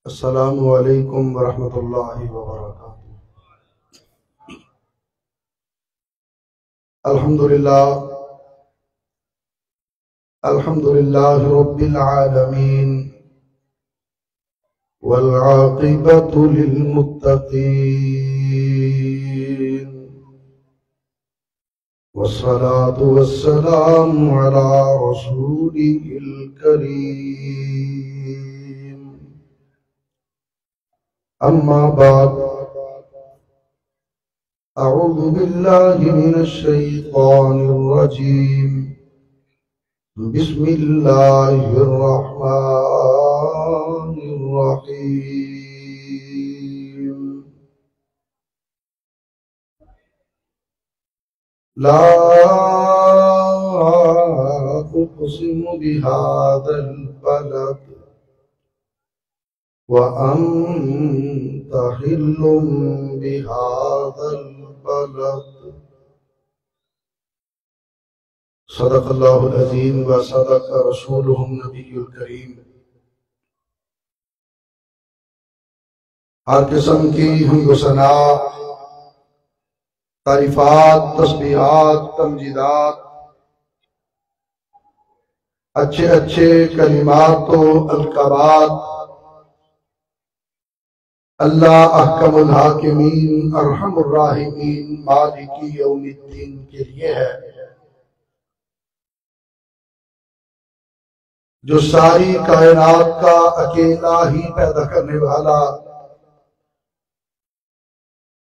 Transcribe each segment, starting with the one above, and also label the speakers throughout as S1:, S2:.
S1: السلام علیکم ورحمۃ اللہ وبرکاتہ۔ الحمدللہ رب العالمین والعاقبۃ للمتقین والصلاة والسلام علی رسولہ الکریم، اما بعد، اعوذ باللہ من الشیطان الرجیم، بسم اللہ الرحمن الرحیم۔ لا اقسم بهذا البلد وأنت حل بهذا البلد، صدق اللہ العظیم وصدق رسولہ النبی الکریم۔ ہر قسم کی حمد و ثنا، تعریفات، تسبیحات، تمجیدات، اچھے اچھے کلمات و القابات اللہ احکم الحاکمین ارحم الراحمین مالک یوم الدین کے لیے ہے، جو ساری کائنات کا اکیلا ہی پیدا کرنے والا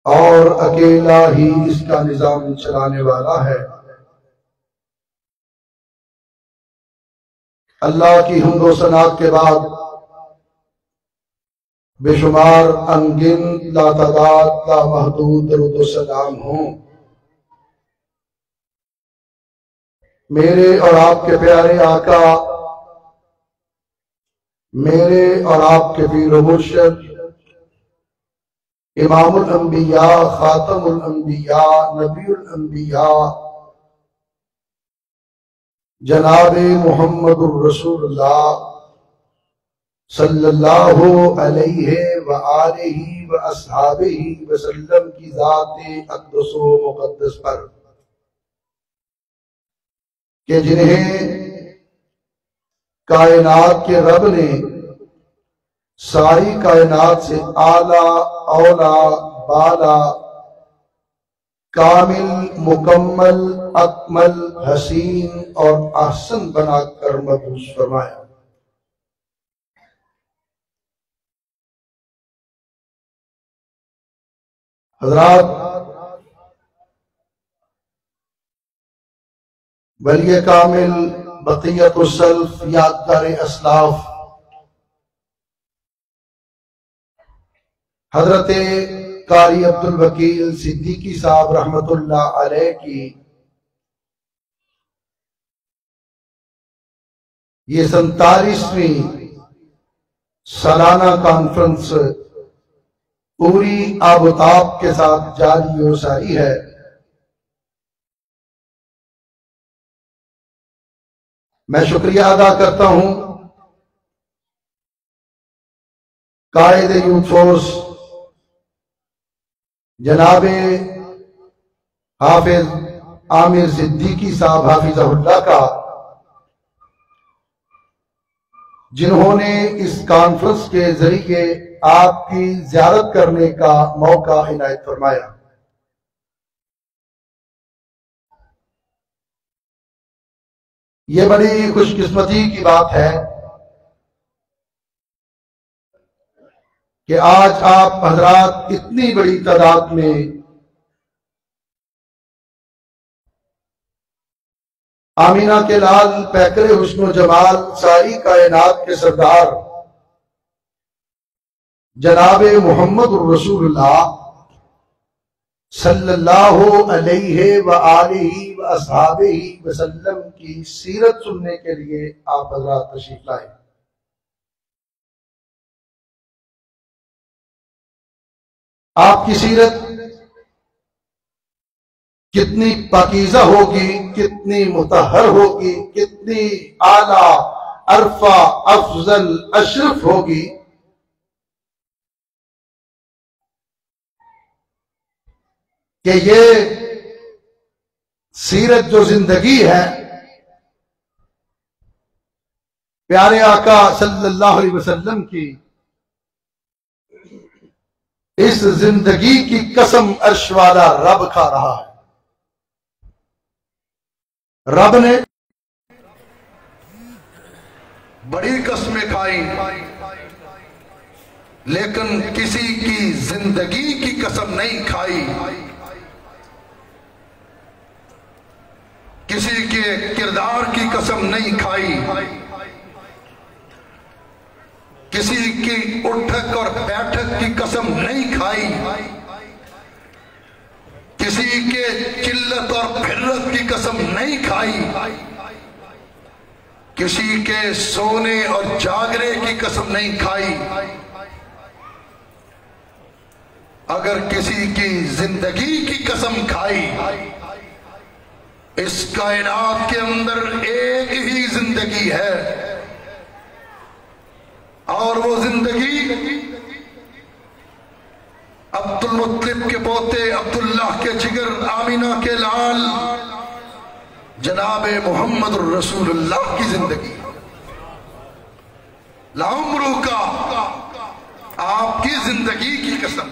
S1: اور اکیلا ہی اس کا نظام چلانے والا ہے۔ اللہ کی حمد و ثنا کے بعد بے شمار انگن لاتعداد لامحدود درود و سلام ہوں میرے اور آپ کے پیارے آقا، میرے اور آپ کے پیر و مرشد، امام الانبیاء، خاتم الانبیاء، نبی الانبیاء، جناب محمد الرسول اللہ صلی اللہ علیہ وآلہ واصحابہ وسلم کی ذات اقدس و مقدس پر، کہ جنہیں کائنات کے رب نے ساری کائنات سے اعلیٰ، اولا، بالا، کامل، مکمل، اکمل، حسین اور احسن بنا کر مبعوث فرمایا۔ حضرات، ولی کامل بقیت السلف، یادگار اسلاف، حضرت قاری عبدالوکیل صدیقی صاحب رحمت اللہ علیہ کی یہ 47ویں سالانہ کانفرنس پوری آب و تاب کے ساتھ جاری و ساری ہے۔ میں شکریہ ادا کرتا ہوں قائد یوتھ فورس جناب حافظ عامر صدیقی صاحب حافظہ اللہ کا، جنہوں نے اس کانفرنس کے ذریعے آپ کی زیارت کرنے کا موقع عنایت فرمایا۔ یہ بڑی خوش قسمتی کی بات ہے کہ آج آپ حضرات اتنی بڑی تعداد میں آمینہ کے لال، پیکر حسن و جمال، ساری کائنات کے سردار جناب محمد الرسول اللہ صلی اللہ علیہ وآلہ واصحابہ وسلم کی سیرت سننے کے لیے آپ حضرات تشریف لائے۔ آپ کی سیرت کتنی پاکیزہ ہوگی، کتنی مطہر ہوگی، کتنی اعلیٰ، عرفہ، افضل، اشرف ہوگی، کہ یہ سیرت جو زندگی ہے پیارے آقا صلی اللہ علیہ وسلم کی، اس زندگی کی قسم عرش والا رب کھا رہا ہے۔ رب نے بڑی قسمیں کھائی لیکن کسی کی زندگی کی قسم نہیں کھائی، کسی کے کردار کی قسم نہیں کھائی، کسی کی اٹھک اور بیٹھک کی قسم نہیں کھائی، کسی کے قلت اور پھرت کی قسم نہیں کھائی، کسی کے سونے اور جاگنے کی قسم نہیں کھائی۔ اگر کسی کی زندگی کی قسم کھائی، اس کائنات کے اندر ایک ہی زندگی ہے، اور وہ زندگی عبد المطلب کے پوتے عبداللہ کے جگر آمینہ کے لال جناب محمد رسول اللہ کی زندگی، لعمرو کا آپ کی زندگی کی قسم،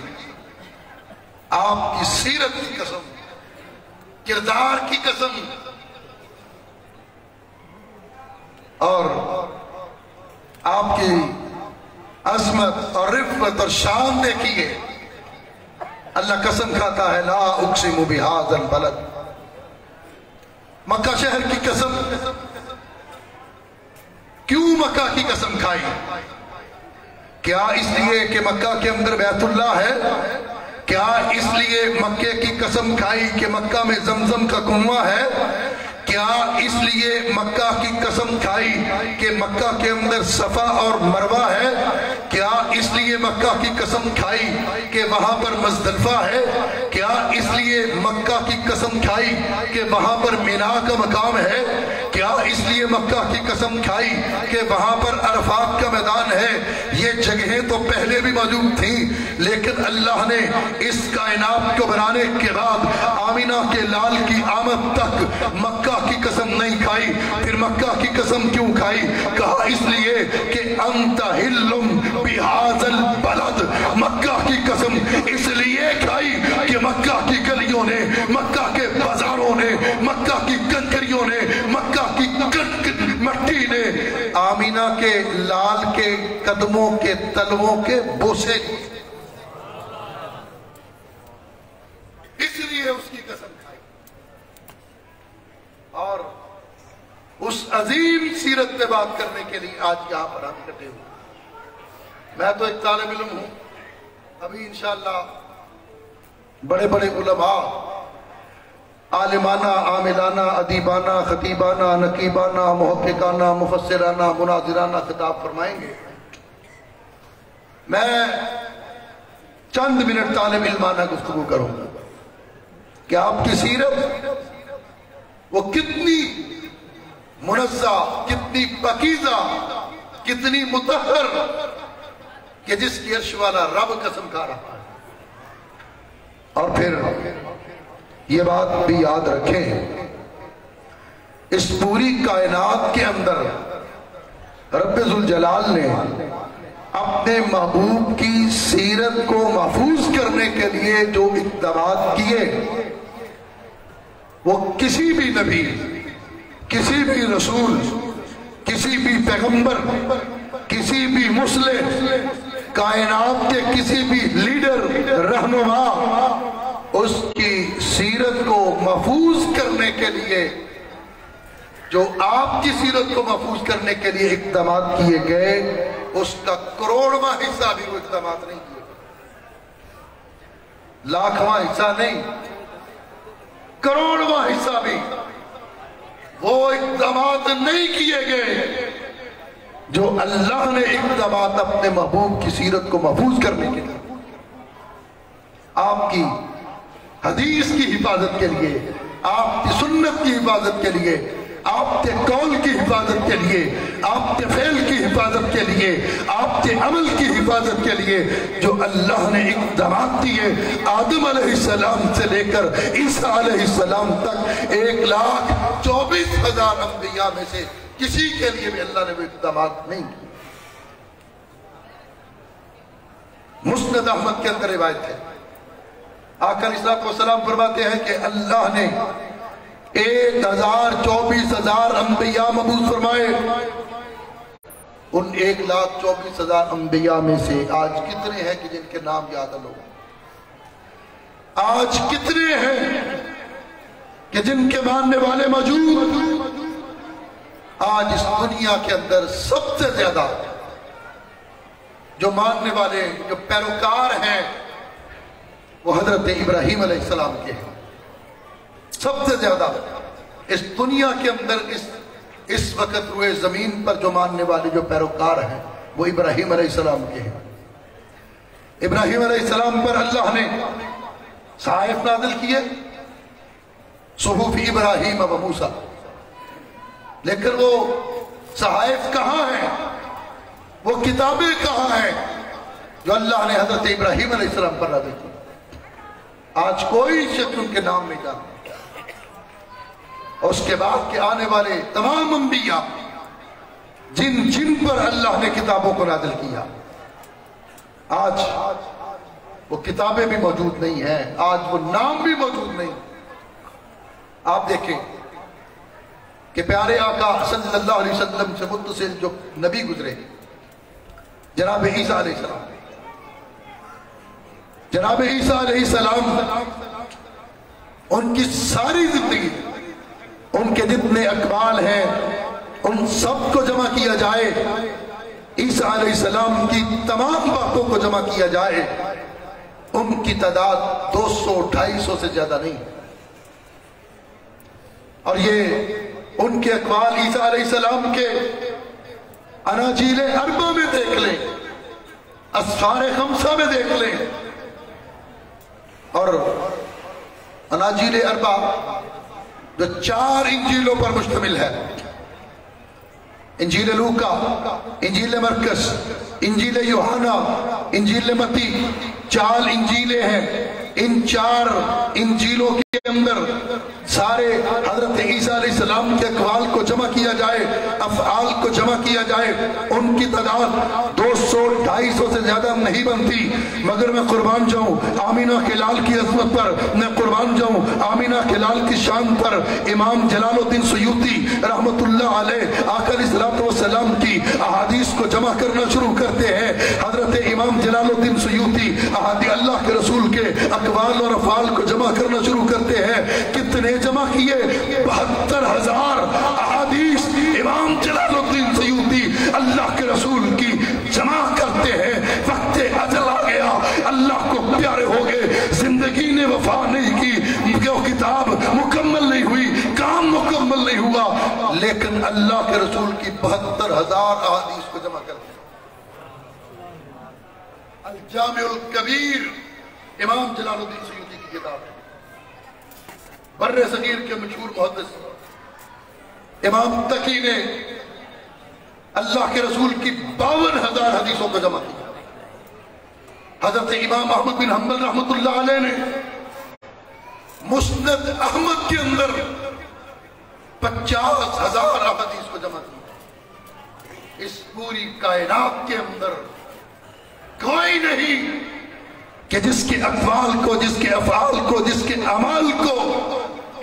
S1: آپ کی سیرت کی قسم، کردار کی قسم، اور آپ کی عظمت اور رفعت اور شان دیکھیے۔ اللہ قسم کھاتا ہے لا اقسم بہذا البلد، مکہ شہر کی قسم۔ کیوں مکہ کی قسم کھائی؟ کیا اس لیے کہ مکہ کے اندر بیت اللہ ہے؟ کیا اس لیے مکے کی قسم کھائی کہ مکہ میں زمزم کا کنواں ہے؟ کیا اس لیے مکہ کی قسم کھائی کہ مکہ کے اندر صفا اور مروہ ہے؟ کیا اس لیے مکہ کی قسم کھائی کہ وہاں پر مزدلفہ ہے؟ کیا اس لیے مکہ کی قسم کھائی کہ وہاں پر مینا کا مقام ہے؟ کیا اس لیے مکہ کی قسم کھائی کہ وہاں پر عرفات کا میدان ہے؟ یہ جگہیں تو پہلے بھی موجود تھیں، لیکن اللہ نے اس کائنات کو بنانے کے بعد آمینہ کے لال کی آمد تک مکہ کی قسم نہیں کھائی۔ پھر مکہ کی قسم کیوں کھائی؟ کہا اس لیے کہ انت حلم بہذا البلد، مکہ کی قسم اس لیے کھائی کہ مکہ کی گلیوں نے، مکہ کے بازاروں نے، مکہ کی کنکریوں نے، مکہ کی مٹی نے آمینہ کے لال کے قدموں کے تلووں کے بوسے، اس لیے اس کی قسم کھائی۔ اور اس عظیم سیرت پہ بات کرنے کے لیے آج یہاں پر ہم اکٹھے ہوئے۔ میں تو ایک طالب علم ہوں، ابھی انشاءاللہ بڑے بڑے علماء عالمانہ، عاملانہ، ادیبانہ، خطیبانہ، نقیبانہ، محققانہ، مفسرانہ، مناظرانہ خطاب فرمائیں گے۔ میں چند منٹ طالب علمانہ گفتگو کروں گا کہ آپ کی سیرت وہ کتنی منزہ، کتنی پاکیزہ، کتنی مطہر کہ جس کی عرش والا رب قسم کھا رہا ہے۔ اور پھر یہ بات بھی یاد رکھیں، اس پوری کائنات کے اندر رب ذوالجلال نے اپنے محبوب کی سیرت کو محفوظ کرنے کے لیے جو اقدامات کیے، وہ کسی بھی نبی، کسی بھی رسول، کسی بھی پیغمبر، کسی بھی مصلح، کائنات کے کسی بھی لیڈر، رہنما اس کی سیرت کو محفوظ کرنے کے لیے، جو آپ کی سیرت کو محفوظ کرنے کے لیے اقدامات کیے گئے، اس کا کروڑواں حصہ بھی وہ اقدامات نہیں کیے گئے، لاکھواں حصہ نہیں، کروڑواں حصہ بھی وہ اقدامات نہیں کیے گئے جو اللہ نے اقدامات اپنے محبوب کی سیرت کو محفوظ کرنے کے لیے، آپ کی حدیث کی حفاظت کے لیے، آپ کی سنت کی حفاظت کے لیے، آپ کے قول کی حفاظت کے لیے، آپ کے فعل کی حفاظت کے لیے، آپ کے عمل کی حفاظت کے لیے جو اللہ نے اقدامات دیے، آدم علیہ السلام سے لے کر عیسیٰ علیہ السلام تک 1,24,000 انبیاء میں سے کسی کے لیے بھی اللہ نے وہ اقدامات نہیں کیے۔ مسند احمد کے اندر روایت ہے، آقا علیہ السلام فرماتے ہیں کہ اللہ نے 1,24,000 انبیاء مبعوث فرمائے، ان 1,24,000 انبیاء میں سے آج کتنے ہیں کہ جن کے نام یاد ہو؟ آج کتنے ہیں کہ جن کے ماننے والے موجود؟ آج اس دنیا کے اندر سب سے زیادہ جو ماننے والے، جو پیروکار ہیں، وہ حضرت ابراہیم علیہ السلام کے ہیں۔ سب سے زیادہ اس دنیا کے اندر اس وقت روئے زمین پر جو ماننے والے، جو پیروکار ہیں، وہ ابراہیم علیہ السلام کے ہیں۔ ابراہیم علیہ السلام پر اللہ نے صحائف نازل کیے، صحف ابراہیم و موسیٰ، لیکن وہ صحائف کہاں ہیں؟ وہ کتابیں کہاں ہیں جو اللہ نے حضرت ابراہیم علیہ السلام پر نازل کی؟ آج کوئی شخص ان کے نام نہیں جانتا۔ اور اس کے بعد کے آنے والے تمام انبیاء جن پر اللہ نے کتابوں کو نازل کیا، آج وہ کتابیں بھی موجود نہیں ہیں، آج وہ نام بھی موجود نہیں۔ آپ دیکھیں کہ پیارے آقا صلی اللہ علیہ وسلم سے متصل جو نبی گزرے، جناب عیسیٰ علیہ السلام، جناب عیسیٰ علیہ السلام، ان کی ساری زندگی، ان کے جتنے اقوال ہیں، ان سب کو جمع کیا جائے، عیسیٰ علیہ السلام کی تمام باتوں کو جمع کیا جائے، ان کی تعداد 200-250 سے زیادہ نہیں۔ اور یہ ان کے اقوال عیسیٰ علیہ السلام کے اناجیل اربع میں دیکھ لیں، اسفار خمسہ میں دیکھ لیں، اور اناجیل اربع جو 4 انجیلوں پر مشتمل ہے، انجیل لوکا، انجیل مرکز، انجیل یوحنا، انجیل متی، 4 انجیلیں ہیں۔ ان 4 انجیلوں کے اندر سارے حضرت عیسیٰ علیہ السلام کے اقوال کو جمع کیا جائے، افعال کو جمع کیا جائے، ان کی تعداد 200-250 سے زیادہ نہیں بنتی۔ مگر میں قربان جاؤں آمینہ کے لال کی عظمت پر، میں قربان جاؤں آمینہ کے لال کی شان پر۔ امام جلال الدین سیوطی رحمت اللہ علیہ آقا علیہ السلام کی احادیث کو جمع کرنا شروع کرتے ہیں۔ حضرت امام جلال الدین سیوطی اللہ کے رسول کے اقوال اور افعال کو جمع کرنا شروع کرتے ہیں۔ کتنے جمع کیے؟ 72,000 احادیث امام جلال الدین سیوطی اللہ کے رسول کی جمع کرتے ہیں۔ وقت اجل آ گیا، اللہ کو پیارے ہو گئے، زندگی نے وفا نہیں کی، وہ کتاب مکمل نہیں ہوئی، کام مکمل نہیں ہوا، لیکن اللہ کے رسول کی 72,000 احادیث کو جمع کرتے ہیں۔ الجامع الکبیر امام جلال الدین سیوطی کی کتاب ہے۔ بر صغیر کے مشہور محدث امام تقی نے اللہ کے رسول کی 52,000 حدیثوں کو جمع کیا۔ حضرت امام احمد بن حنبل رحمت اللہ علیہ نے مسند احمد کے اندر 50,000 احادیث کو جمع کیا۔ اس پوری کائنات کے اندر کوئی نہیں کہ جس کے اقوال کو، جس کے افعال کو، جس کے اعمال کو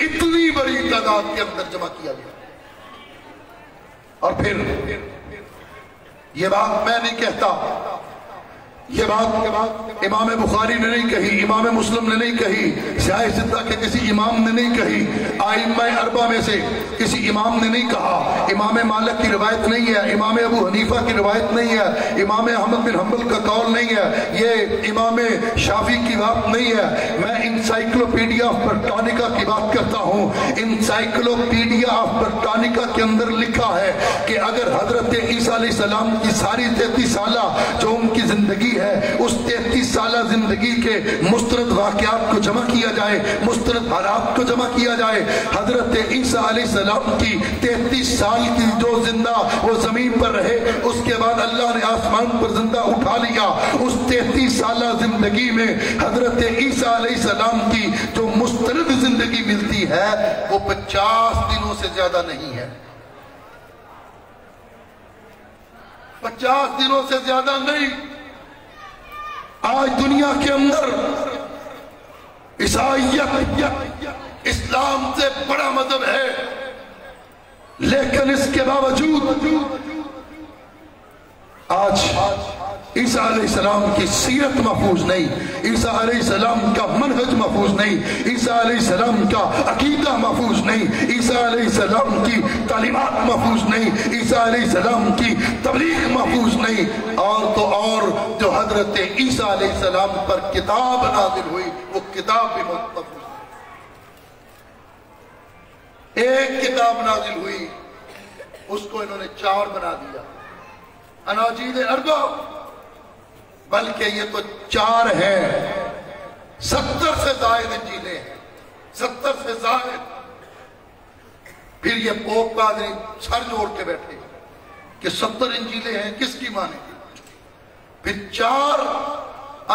S1: اتنی بڑی تعداد کے اندر جمع کیا گیا۔ اور پھر یہ بات میں نہیں کہتا، یہ بات امام بخاری نے نہیں کہی، امام مسلم نے نہیں کہی، سیاہ ستہ کے کسی امام نے نہیں کہی، ائمہ اربعہ میں سے کسی امام نے نہیں کہا، امام مالک کی روایت نہیں ہے، امام ابو حنیفہ کی روایت نہیں ہے، امام احمد بن حنبل کا قول نہیں ہے، یہ امام شافعی کی بات نہیں ہے۔ میں انسائکلوپیڈیا آف برٹانیکا کی بات کرتا ہوں۔ انسائکلوپیڈیا آف برٹانیکا کے اندر لکھا ہے کہ اگر حضرت عیسیٰ علیہ السلام کی ساری 33 سالہ جو ان کی زندگی ہے، اس 33 سالہ زندگی زندگی کے مستند واقعات کو جمع کیا جائے، مستند حالات کو جمع کیا جائے، حضرت عیسیٰ علیہ السلام کی 33 سال کی جو زندہ وہ زمین پر رہے، اس کے بعد اللہ نے آسمان پر زندہ اٹھا لیا، اس 33 سالہ زندگی میں حضرت عیسیٰ علیہ السلام کی جو مستند زندگی ملتی ہے وہ 50 دنوں سے زیادہ نہیں ہے، 50 دنوں سے زیادہ نہیں۔ آج دنیا کے اندر عیسائیت اسلام سے بڑا مذہب ہے، لیکن اس کے باوجود آج عیسیٰ علیہ السلام کی سیرت محفوظ نہیں، عیسیٰ علیہ السلام کا منہج محفوظ نہیں، عیسیٰ علیہ السلام کا عقیدہ محفوظ نہیں، عیسیٰ علیہ السلام کی تعلیمات محفوظ نہیں، عیسیٰ علیہ السلام کی تبلیغ محفوظ نہیں، اور تو اور جو حضرت عیسیٰ علیہ السلام پر کتاب نازل ہوئی وہ کتاب بھی محفوظ نہیں۔ ایک کتاب نازل ہوئی اس کو انہوں نے 4 بنا دیا، اناجیل اربع، بلکہ یہ تو 4 ہیں، 70 سے زائد انجیلیں ہیں، 70 سے زائد۔ پھر یہ پوپ پادری سر جوڑ کے بیٹھے کہ 70 انجیلیں ہیں، کس کی مانیں؟ پھر 4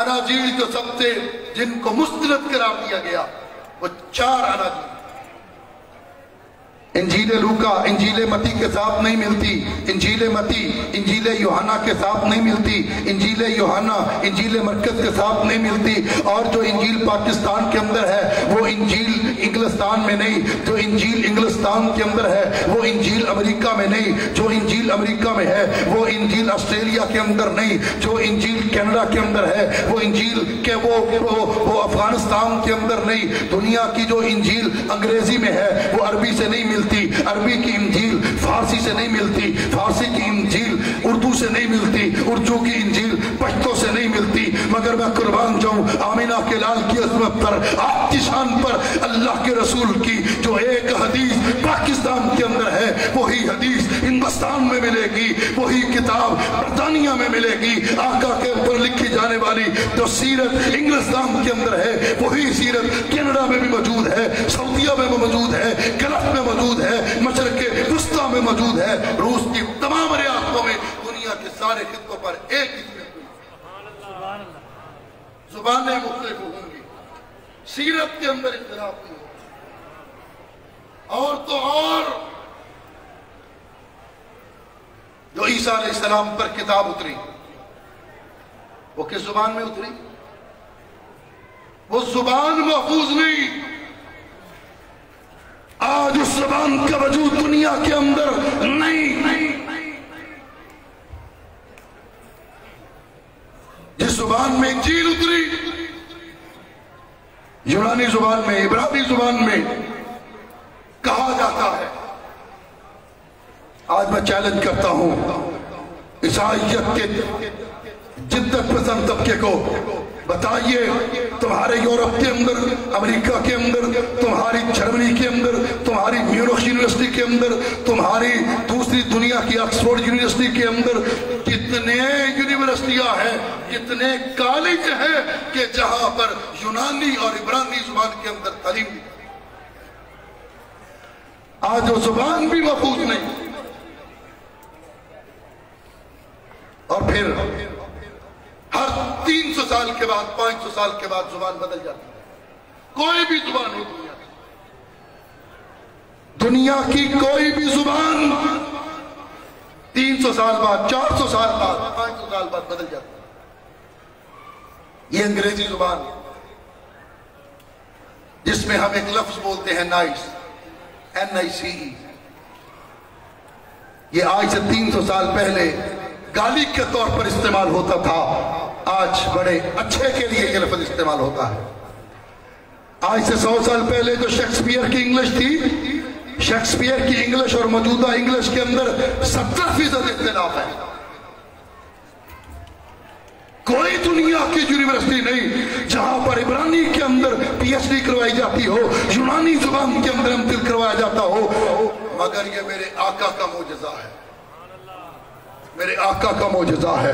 S1: اناجیل جو سب سے جن کو مستند قرار دیا گیا وہ 4 اناجیل، انجیل لوکا انجیل متی کے ساتھ نہیں ملتی، انجیل متی انجیل یوحنا کے ساتھ نہیں ملتی، انجیل یوحنا انجیل مرکز کے ساتھ نہیں ملتی، اور جو انجیل پاکستان کے اندر ہے وہ انجیل انگلستان میں نہیں، جو انجیل انگلستان کے اندر ہے وہ انجیل امریکہ میں نہیں، جو انجیل امریکہ میں ہے وہ انجیل آسٹریلیا کے اندر نہیں، جو انجیل کینیڈا کے اندر ہے وہ انجیل کے وہ افغانستان کے اندر نہیں۔ دنیا کی جو انجیل انگریزی میں ہے وہ عربی سے نہیں ملتی، عربی کی انجیل فارسی سے نہیں ملتی، فارسی کی انجیل اردو سے نہیں ملتی، اردو کی انجیل پشتو سے نہیں ملتی، مگر میں قربان جاؤں آمینہ کے لال کی عظمت پر، آپ کی شان پر، اللہ کے رسول کی جو ایک حدیث پاکستان کے اندر ہے وہی حدیث ہندوستان میں ملے گی، وہی کتاب برطانیہ میں ملے گی، آقا کے اوپر لکھی جانے والی جو سیرت انگلستان کے اندر ہے وہی سیرت کینیڈا میں بھی موجود ہے، سعودیہ میں موجود ہے، گلف میں موجود ہے، مشرق وسطیٰ میں موجود ہے، روس کی تمام ریاستوں میں، دنیا کے سارے خطوں پر ایک ہی زبانیں مختلف ہوں گی، سیرت کے اندر اختلاف نہیں ہوگا۔ اور تو اور جو عیسیٰ علیہ السلام پر کتاب اتری وہ کس زبان میں اتری؟ وہ زبان محفوظ نہیں۔ آج اس زبان کا وجود دنیا کے اندر نہیں۔ جس زبان میں انجیل اتری، یونانی زبان میں، عبرانی زبان میں کہا جاتا ہے، آج میں چیلنج کرتا ہوں عیسائیت کے جدت پسند طبقے کو، بتائیے تمہارے یورپ کے اندر، امریکہ کے اندر، تمہاری جرمنی کے اندر، تمہاری میونخ یونیورسٹی کے اندر، تمہاری دوسری دنیا کی آکسفورڈ یونیورسٹی کے اندر کتنے یونیورسٹیاں ہیں، کتنے کالج ہیں کہ جہاں پر یونانی اور عبرانی زبان کے اندر تعلیم دی۔ آج وہ زبان بھی محفوظ نہیں، اور پھر ہر 300 سال کے بعد 500 سال کے بعد زبان بدل جاتی ہے۔ کوئی بھی زبان ہو دنیا کی کوئی بھی زبان 300 سال بعد، 400 سال بعد، 500 سال بعد بدل جاتی ہے۔ یہ انگریزی زبان جس میں ہم ایک لفظ بولتے ہیں نائس، NICE، یہ آج سے 300 سال پہلے گالی کے طور پر استعمال ہوتا تھا، آج بڑے اچھے کے لیے یہ لفظ استعمال ہوتا ہے۔ آج سے 100 سال پہلے جو شیکسپیئر کی انگلش تھی، شیکسپیئر کی انگلش اور موجودہ انگلش کے اندر 70% اختلاف ہے۔ کوئی دنیا کی یونیورسٹی نہیں جہاں پر عبرانی کے اندر PhD کروائی جاتی ہو، یونانی زبان کے اندر MPhil کروایا جاتا ہو، مگر یہ میرے آقا کا معجزہ ہے، میرے آقا کا معجزہ ہے۔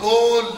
S1: 2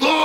S1: 2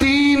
S1: 3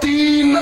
S1: 3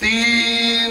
S1: 3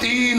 S1: 3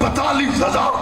S1: 42,000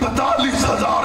S1: 42,000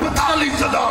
S1: 42,000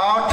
S1: 8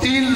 S1: 3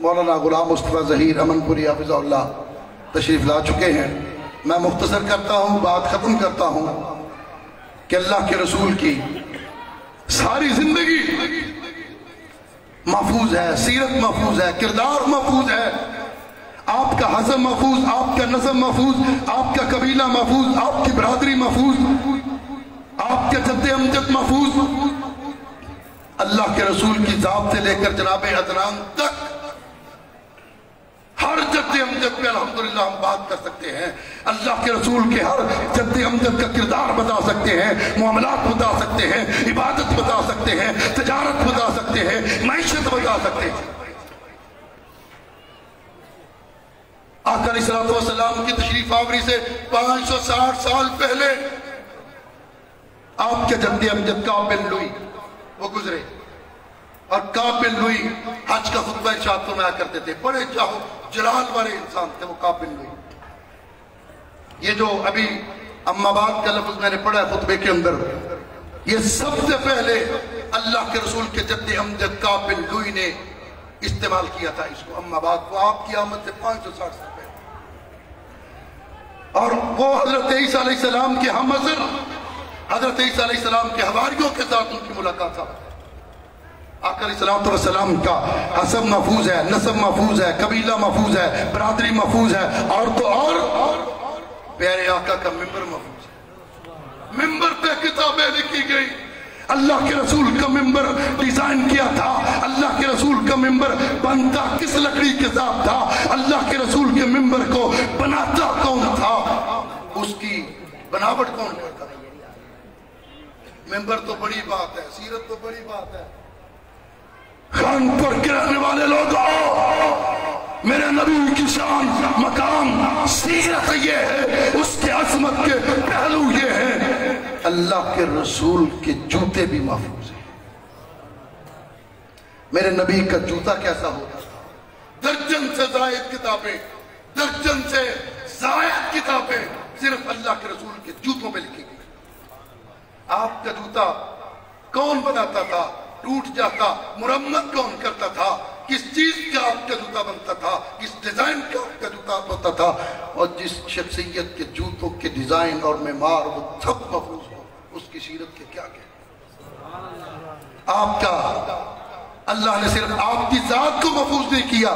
S1: مولانا غلام مصطفیٰ ظہیر امنپوری حافظہ اللہ تشریف لا چکے ہیں. میں مختصر کرتا ہوں، بات ختم کرتا ہوں کہ اللہ کے رسول کی ساری زندگی محفوظ ہے، سیرت محفوظ ہے، کردار محفوظ ہے، آپ کا حزب محفوظ، آپ کا نسب محفوظ، آپ کا قبیلہ محفوظ، آپ کی برادری محفوظ، آپ کا جد امجد محفوظ. اللہ کے رسول کی ذات سے لے کر جناب عدنان تک ہر جد امجد پہ الحمدللہ ہم بات کر سکتے ہیں. اللہ کے رسول کے ہر جد امجد کا کردار بتا سکتے ہیں، معاملات بتا سکتے ہیں، عبادت بتا سکتے ہیں، تجارت بتا سکتے ہیں، معیشت بتا سکتے ہیں. آقا علیہ السلام کی تشریف آوری سے 560 سال پہلے آپ کے جد امجد کعب بن لوئی وہ گزرے، اور کعب بن لوئی حج کا خطبہ ارشاد فرمایا کرتے تھے. بڑے چاہو جلال والے انسان تھے وہ کعب بن لوئی. یہ جو ابھی اما بعد کا لفظ میں نے پڑھا ہے خطبے کے اندر، یہ سب سے پہلے اللہ کے رسول کے جد امجد کعب بن لوئی نے استعمال کیا تھا اس کو، اما بعد کو، آپ کی آمد سے 560 سال پہلے. اور وہ حضرت عیسیٰ علیہ السلام کے ہم عصر حضرت عیسیٰ علیہ السلام کے حواریوں کے ساتھ ان کی ملاقات تھا. آقا علیہ السلام کا حسب محفوظ ہے، نسب محفوظ ہے، قبیلہ محفوظ ہے، برادری محفوظ ہے، اور تو اور پیارے آقا کا ممبر محفوظ ہے. ممبر پہ کتابیں لکھی گئی. اللہ کے رسول کا ممبر ڈیزائن کیا تھا، اللہ کے رسول کا ممبر بنتا کس لکڑی کے ساتھ تھا، اللہ کے رسول کے ممبر کو بناتا کون تھا، اس کی بناوٹ کون کرتا تھا. ممبر تو بڑی بات ہے، سیرت تو بڑی بات ہے. خانپور کے رہنے والے لوگوں، میرے نبی کی شان، مقام، سیرت یہ ہے، اس کے عظمت کے پہلو یہ ہے. اللہ کے رسول کے جوتے بھی محفوظ ہیں. میرے نبی کا جوتا کیسا ہوتا تھا؟ درجن سے زائد کتابیں، درجن سے زائد کتابیں صرف اللہ کے رسول کے جوتوں میں لکھی گئی. آپ کا جوتا کون بناتا تھا؟ ٹوٹ جاتا مرمت کون کرتا تھا؟ کس چیز کا آپ کا جوتا بنتا تھا؟ کس ڈیزائن کا آپ کا جوتا بنتا تھا؟ اور جس شخصیت کے جوتوں کے ڈیزائن اور معمار وہ سب محفوظ ہو، اس کی سیرت کے کیا آپ کا اللہ نے صرف آپ کی ذات کو محفوظ نہیں کیا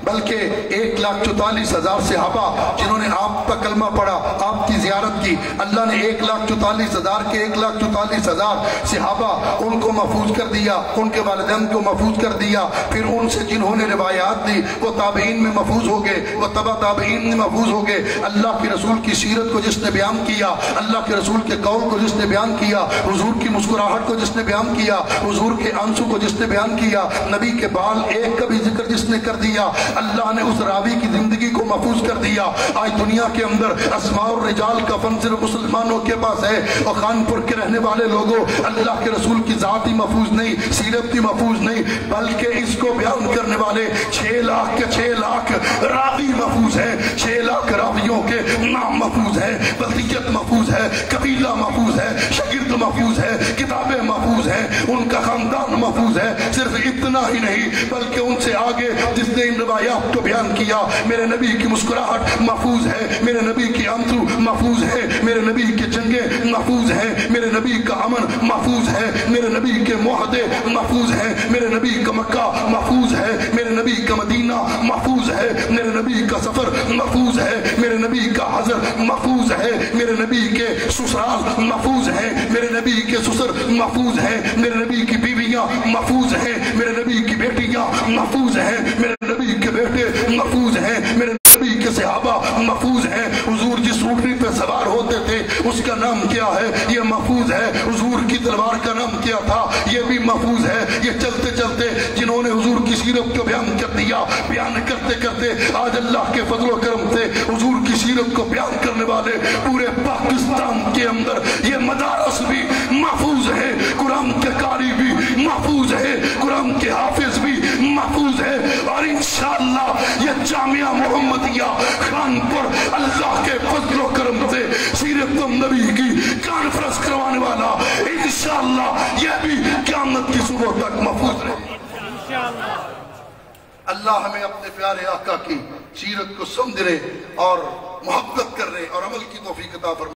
S1: بلکہ 1,44,000 صحابہ جنہوں نے آپ کا کلمہ پڑھا، آپ کی زیارت کی، اللہ نے 1,44,000 کے 1,44,000 صحابہ ان کو محفوظ کر دیا، ان کے والدین کو محفوظ کر دیا. پھر ان سے جنہوں نے روایات دی وہ تابعین میں محفوظ ہو گئے، وہ تبع تابعین میں محفوظ ہو گئے. اللہ کے رسول کی سیرت کو جس نے بیان کیا، اللہ کے رسول کے قول کو جس نے بیان کیا، حضور کی مسکراہٹ کو جس نے بیان کیا، حضور کے آنسو کو جس نے بیان کیا، نبی کے بال ایک کا بھی ذکر جس نے کر دیا، اللہ نے اس راوی کی زندگی کو محفوظ کر دیا. آج دنیا کے اندر اسماء اور رجال کا فن صرف مسلمانوں کے پاس ہے، اور خانپور کے رہنے والے لوگوں اللہ کے رسول کی ذات ہی محفوظ نہیں، سیرت بھی محفوظ نہیں، بلکہ اس کو بیان کرنے والے 6 لاکھ کے 6 لاکھ راوی محفوظ ہیں، 6 لاکھ راویوں کے نام محفوظ ہیں، بلدیت محفوظ ہے، قبیلہ محفوظ ہے، شاگرد محفوظ ہے، کتابیں محفوظ ہیں، ان کا خاندان محفوظ ہے. صرف اتنا ہی نہیں بلکہ ان سے آگے جس نے ان روایات کو بیان کیا، میرے نبی کی مسکراہٹ محفوظ ہے، میرے نبی کی آنسو محفوظ ہے، میرے نبی کے جنگیں محفوظ ہیں، میرے نبی کا امن محفوظ ہے، میرے نبی کے معاہدے محفوظ ہیں، میرے نبی کا مکہ محفوظ ہے، میرے نبی کا مدینہ محفوظ ہے، میرے نبی کا سفر محفوظ ہے، میرے نبی کا حضر محفوظ ہے، میرے نبی کے سسرال محفوظ ہیں، میرے نبی کے سسر محفوظ ہیں، میرے نبی کی بیویاں محفوظ ہیں، میرے نبی کی بیٹیاں محفوظ ہیں، میرے نبی کے بیٹے محفوظ ہیں، میرے نبی کے صحابہ محفوظ ہیں. حضور جس اونٹنی پہ سوار ہوتے تھے اس کا نام کیا ہے؟ یہ محفوظ ہے. حضور کی تلوار کا نام کیا تھا؟ یہ بھی محفوظ ہے. یہ چلتے چلتے جنہوں نے حضور کی سیرت کو بیان کر دیا، بیان کرتے کرتے آج اللہ کے فضل و کرم سے حضور کی سیرت کو بیان کرنے والے پورے پاکستان کے اندر یہ مدارس بھی محفوظ ہے، قرآن کے قاری بھی محفوظ ہے، قرآن کے حافظ بھی محفوظ ہے. اور انشاءاللہ یہ جامعہ محمدیہ خانپور اللہ کے فضل و کرم سے سیرت النبی کی کانفرنس کروانے والا انشاءاللہ یہ بھی قیامت کی صبح تک محفوظ رہے. اللہ ہمیں اپنے پیارے آقا کی سیرت کو سمجھنے اور محبت کرنے اور عمل کی توفیق عطا فرمائے.